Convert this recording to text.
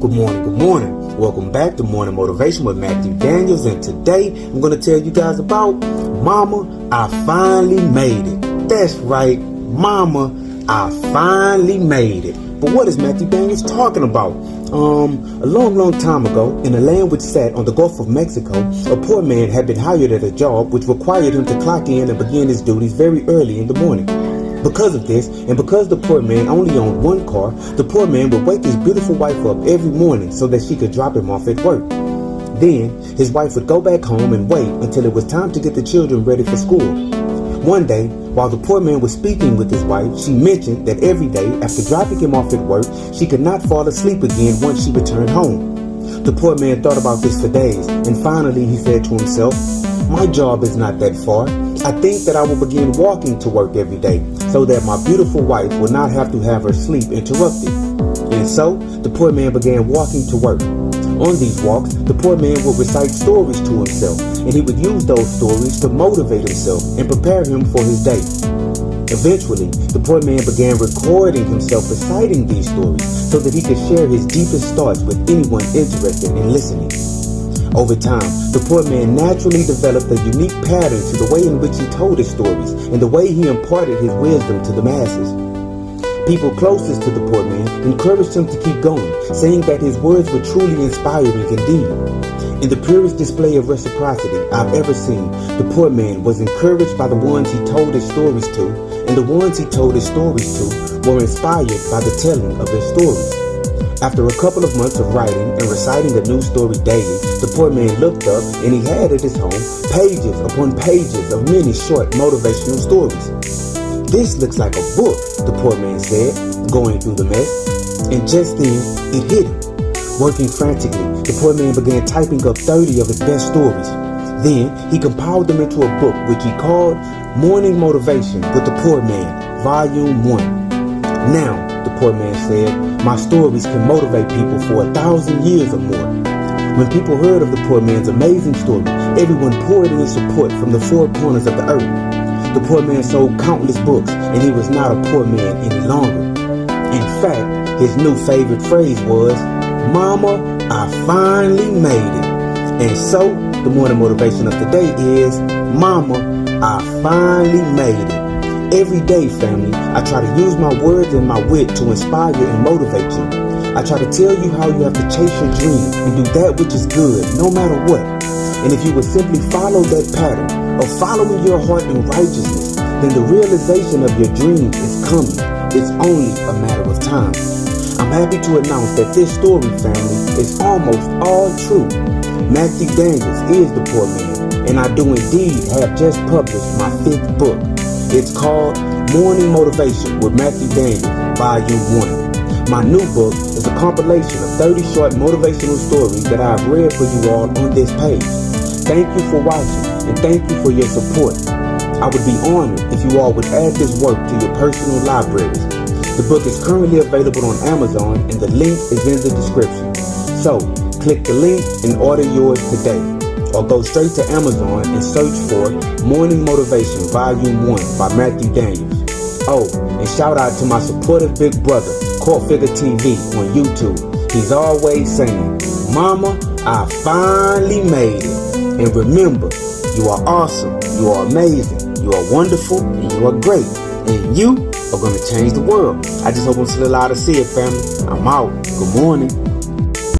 Good morning. Welcome back to Morning Motivation with Matthew Daniels, and today I'm going to tell you guys about Mama, I finally made it. That's right, Mama, I finally made it. But what is Matthew Daniels talking about? A long time ago, in a land which sat on the Gulf of Mexico, a poor man had been hired at a job which required him to clock in and begin his duties very early in the morning. Because of this, and because the poor man only owned one car, the poor man would wake his beautiful wife up every morning so that she could drop him off at work. Then, his wife would go back home and wait until it was time to get the children ready for school. One day, while the poor man was speaking with his wife, she mentioned that every day, after dropping him off at work, she could not fall asleep again once she returned home. The poor man thought about this for days, and finally he said to himself, "My job is not that far. I think that I will begin walking to work every day so that my beautiful wife will not have to have her sleep interrupted." And so, the poor man began walking to work. On these walks, the poor man would recite stories to himself, and he would use those stories to motivate himself and prepare him for his day. Eventually, the poor man began recording himself reciting these stories so that he could share his deepest thoughts with anyone interested in listening. Over time, the poor man naturally developed a unique pattern to the way in which he told his stories and the way he imparted his wisdom to the masses. People closest to the poor man encouraged him to keep going, saying that his words were truly inspiring indeed. In the purest display of reciprocity I've ever seen, the poor man was encouraged by the ones he told his stories to, and the ones he told his stories to were inspired by the telling of their stories. After a couple of months of writing and reciting a new story daily, the poor man looked up and he had at his home pages upon pages of many short motivational stories. "This looks like a book," the poor man said, going through the mess. And just then, it hit him. Working frantically, the poor man began typing up 30 of his best stories. Then, he compiled them into a book which he called Morning Motivation with the Poor Man, Volume 1. "Now," the poor man said, "my stories can motivate people for 1,000 years or more." When people heard of the poor man's amazing story, everyone poured in support from the four corners of the earth. The poor man sold countless books, and he was not a poor man any longer. In fact, his new favorite phrase was, "Mama, I finally made it." And so, the morning motivation of today is, "Mama, I finally made it." Every day, family, I try to use my words and my wit to inspire and motivate you. I try to tell you how you have to chase your dream and do that which is good, no matter what. And if you would simply follow that pattern of following your heart in righteousness, then the realization of your dreams is coming. It's only a matter of time. I'm happy to announce that this story, family, is almost all true. Matthew Daniels is the poor man, and I do indeed have just published my 5th book. It's called Morning Motivation with Matthew Daniels, Volume 1. My new book is a compilation of 30 short motivational stories that I have read for you all on this page. Thank you for watching, and thank you for your support. I would be honored if you all would add this work to your personal libraries. The book is currently available on Amazon, and the link is in the description. So, click the link and order yours today. Or go straight to Amazon and search for Morning Motivation Volume 1 by Matthew Daniels. Oh, and shout out to my supportive big brother, Court Figure TV on YouTube. He's always saying, "Mama, I finally made it." And remember, you are awesome, you are amazing, you are wonderful, and you are great. And you are going to change the world. I just hope I'm still allowed to see it, family. I'm out. Good morning.